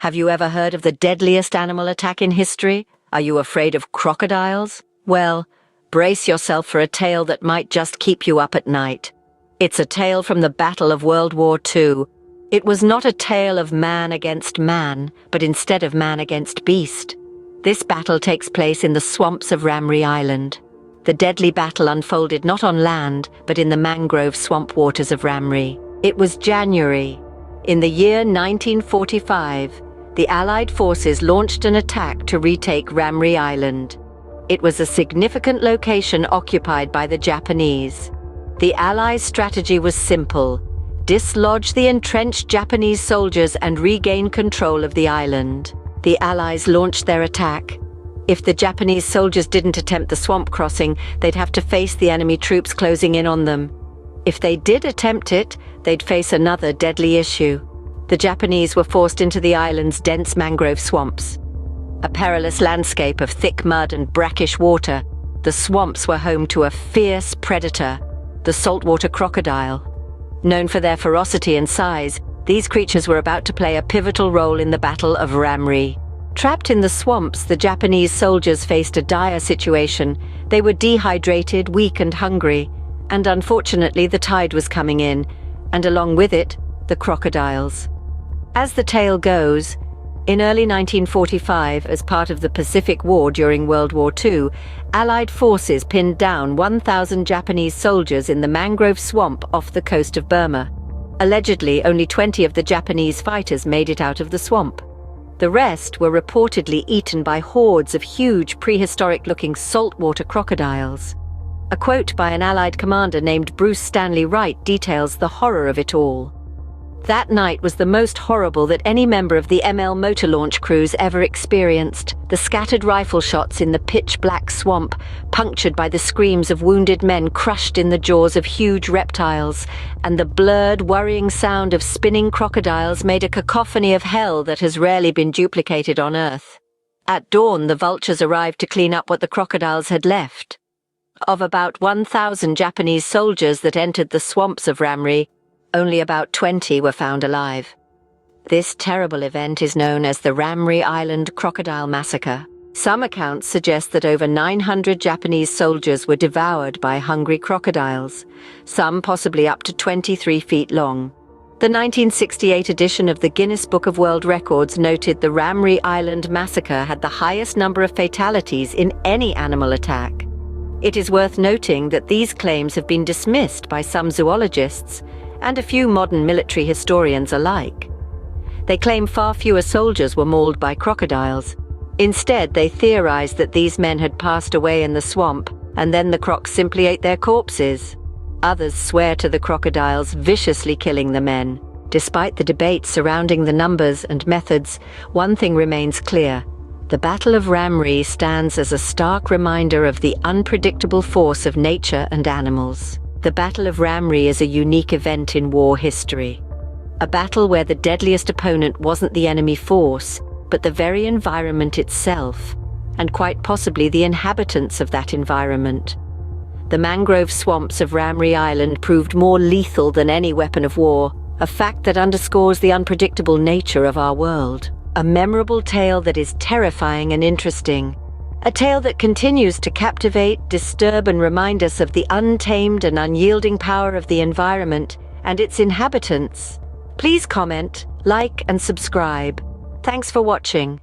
Have you ever heard of the deadliest animal attack in history? Are you afraid of crocodiles? Well, brace yourself for a tale that might just keep you up at night. It's a tale from the Battle of World War II. It was not a tale of man against man, but instead of man against beast. This battle takes place in the swamps of Ramree Island. The deadly battle unfolded not on land, but in the mangrove swamp waters of Ramree. It was January. In the year 1945, the Allied forces launched an attack to retake Ramree Island. It was a significant location occupied by the Japanese. The Allies' strategy was simple: dislodge the entrenched Japanese soldiers and regain control of the island. The Allies launched their attack. If the Japanese soldiers didn't attempt the swamp crossing, they'd have to face the enemy troops closing in on them. If they did attempt it, they'd face another deadly issue. The Japanese were forced into the island's dense mangrove swamps. A perilous landscape of thick mud and brackish water, the swamps were home to a fierce predator, the saltwater crocodile. Known for their ferocity and size, these creatures were about to play a pivotal role in the Battle of Ramree. Trapped in the swamps, the Japanese soldiers faced a dire situation. They were dehydrated, weak and hungry, and unfortunately the tide was coming in, and along with it, the crocodiles. As the tale goes, in early 1945, as part of the Pacific War during World War II, Allied forces pinned down 1,000 Japanese soldiers in the mangrove swamp off the coast of Burma. Allegedly, only 20 of the Japanese fighters made it out of the swamp. The rest were reportedly eaten by hordes of huge prehistoric-looking saltwater crocodiles. A quote by an Allied commander named Bruce Stanley Wright details the horror of it all. That night was the most horrible that any member of the ML motor launch crews ever experienced. The scattered rifle shots in the pitch-black swamp, punctured by the screams of wounded men crushed in the jaws of huge reptiles, and the blurred, worrying sound of spinning crocodiles made a cacophony of hell that has rarely been duplicated on Earth. At dawn, the vultures arrived to clean up what the crocodiles had left. Of about 1,000 Japanese soldiers that entered the swamps of Ramree, only about 20 were found alive. This terrible event is known as the Ramree Island Crocodile Massacre. Some accounts suggest that over 900 Japanese soldiers were devoured by hungry crocodiles, some possibly up to 23 feet long. The 1968 edition of the Guinness Book of World Records noted the Ramree Island Massacre had the highest number of fatalities in any animal attack. It is worth noting that these claims have been dismissed by some zoologists and a few modern military historians alike. They claim far fewer soldiers were mauled by crocodiles. Instead, they theorized that these men had passed away in the swamp, and then the crocs simply ate their corpses. Others swear to the crocodiles viciously killing the men. Despite the debate surrounding the numbers and methods, one thing remains clear. The Battle of Ramree stands as a stark reminder of the unpredictable force of nature and animals. The Battle of Ramree is a unique event in war history. A battle where the deadliest opponent wasn't the enemy force, but the very environment itself, and quite possibly the inhabitants of that environment. The mangrove swamps of Ramree Island proved more lethal than any weapon of war, a fact that underscores the unpredictable nature of our world. A memorable tale that is terrifying and interesting. A tale that continues to captivate, disturb, and remind us of the untamed and unyielding power of the environment and its inhabitants. Please comment, like, and subscribe. Thanks for watching.